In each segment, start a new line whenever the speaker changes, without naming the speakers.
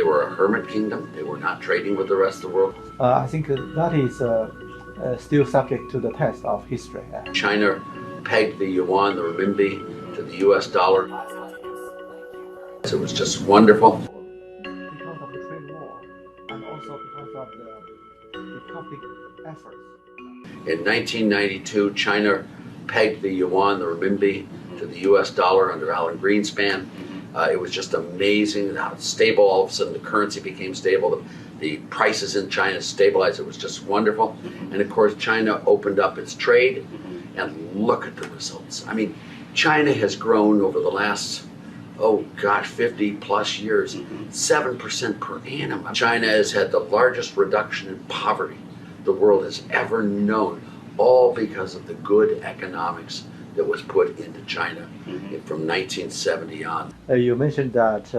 were a hermit kingdom. They were not trading with the rest of the world.
I think that is still subject to the test of history.
China pegged the yuan, the renminbi, to the US dollar. It was just wonderful.
Because of the trade war and also because of the public efforts.
In 1992, China pegged the yuan, the renminbi, to the US dollar under Alan Greenspan. It was just amazing how stable all of a sudden the currency became stable. The prices in China stabilized. It was just wonderful. And of course, China opened up its trade, and look at the results. I mean, China has grown over the last, 50 plus years, 7% per annum. China has had the largest reduction in poverty the world has ever known, all because of the good economics that was put into China from 1970 on.
You mentioned that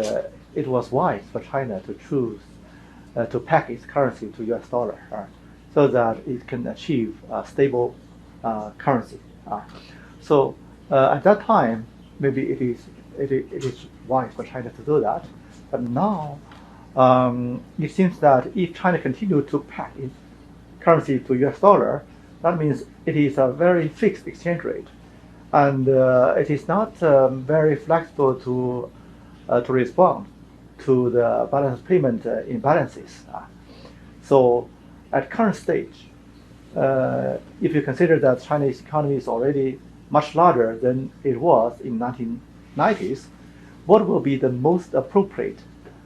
it was wise for China to choose to peg its currency to US dollar so that it can achieve a stable currency. So at that time, maybe it is wise for China to do that. But now it seems that if China continues to peg its currency to US dollar, that means it is a very fixed exchange rate. And it is not very flexible to respond to the balance payment imbalances. So at current stage, if you consider that Chinese economy is already much larger than it was in 1990s, what will be the most appropriate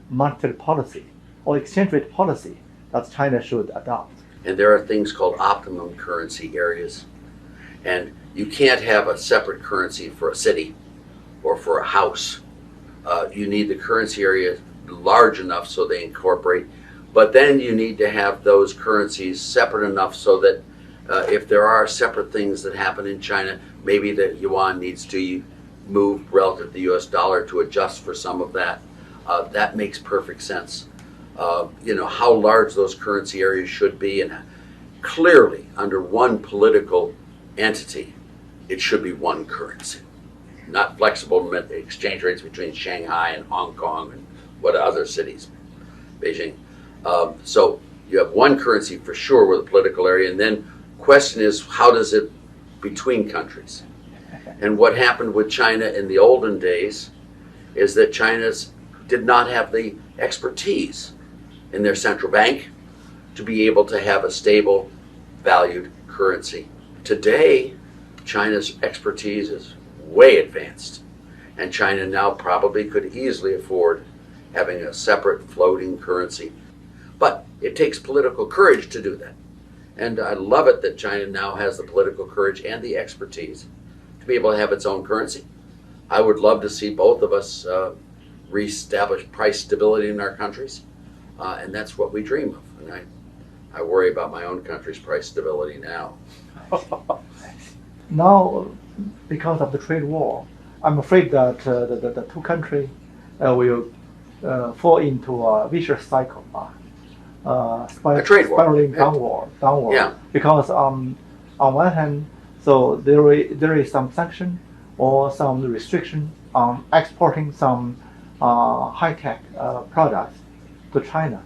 monetary policy or exchange rate policy that China should adopt?
And there are things called optimum currency areas. And you can't have a separate currency for a city or for a house. You need the currency area large enough so they incorporate, but then you need to have those currencies separate enough so that if there are separate things that happen in China, maybe the yuan needs to move relative to the US dollar to adjust for some of that. That makes perfect sense. How large those currency areas should be, and clearly under one political entity, it should be one currency, not flexible exchange rates between Shanghai and Hong Kong and what other cities, Beijing. So you have one currency for sure with a political area, and then question is, how does it between countries? And what happened with China in the olden days is that China did not have the expertise in their central bank to be able to have a stable, valued currency. Today, China's expertise is way advanced, and China now probably could easily afford having a separate floating currency. But it takes political courage to do that. And I love it that China now has the political courage and the expertise to be able to have its own currency. I would love to see both of us reestablish price stability in our countries, and that's what we dream of. And I worry about my own country's price stability now.
Now, because of the trade war, I'm afraid that the two countries will fall into a vicious cycle,
a trade war.
spiraling downward.
Yeah.
Because on one hand, so there is some sanction or some restriction on exporting some high-tech products to China,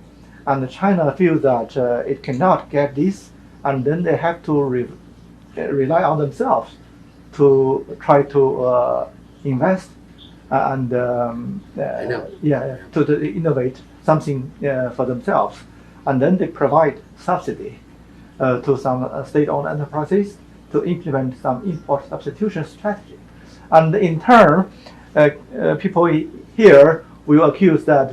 and China feels that it cannot get this, and then they have to rely on themselves to try to invest and to innovate something for themselves, and then they provide subsidy to some state-owned enterprises to implement some import substitution strategy, and in turn, people here will accuse that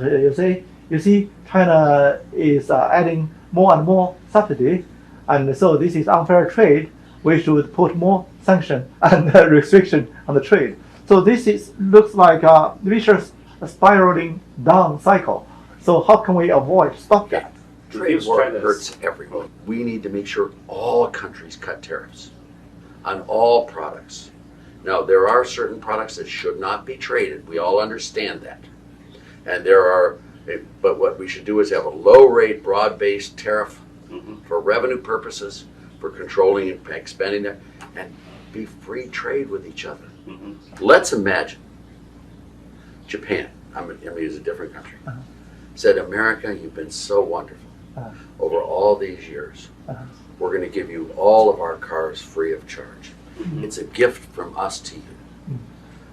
you see China is adding more and more subsidy, and so this is unfair trade. We should put more sanction and restriction on the trade. So this looks like a vicious spiraling down cycle. So how can we stop that?
Trade war hurts everyone. We need to make sure all countries cut tariffs on all products. Now, there are certain products that should not be traded. We all understand that. And but what we should do is have a low rate, broad-based tariff for revenue purposes, for controlling and expanding there, and be free trade with each other. Let's imagine Japan. I'm going to use a different country. said, America, you've been so wonderful over all these years. We're going to give you all of our cars free of charge. It's a gift from us to you.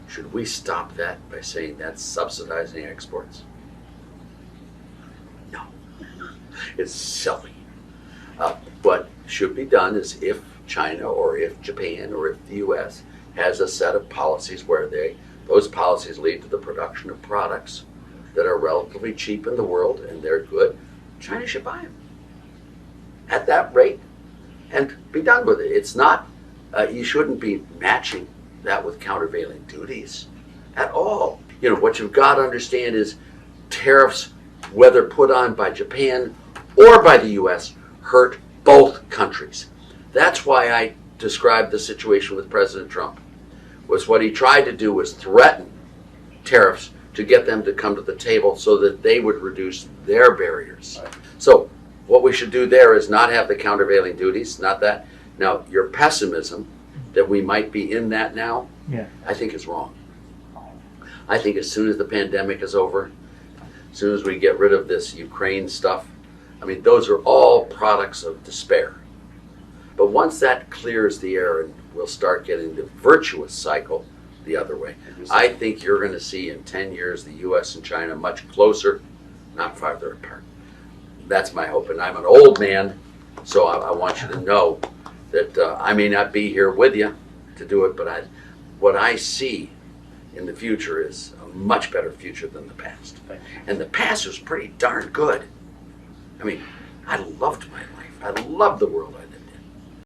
Should we stop that by saying that's subsidizing exports? No. It's silly. What should be done is if China or if Japan or if the U.S. has a set of policies where those policies lead to the production of products that are relatively cheap in the world and they're good, China should buy them at that rate and be done with it. It's not, you shouldn't be matching that with countervailing duties at all. You know, what you've got to understand is tariffs, whether put on by Japan or by the U.S., hurt both countries. That's why I described the situation with President Trump. Was what he tried to do was threaten tariffs to get them to come to the table so that they would reduce their barriers. So what we should do there is not have the countervailing duties, not that. Now, your pessimism that we might be in that now, I think is wrong. I think as soon as the pandemic is over, as soon as we get rid of this Ukraine stuff, I mean, those are all products of despair. But once that clears the air and we'll start getting the virtuous cycle the other way, I think you're going to see in 10 years the U.S. and China much closer, not farther apart. That's my hope. And I'm an old man, so I want you to know that I may not be here with you to do it, but what I see in the future is a much better future than the past. And the past was pretty darn good. I mean, I loved my life. I loved the world I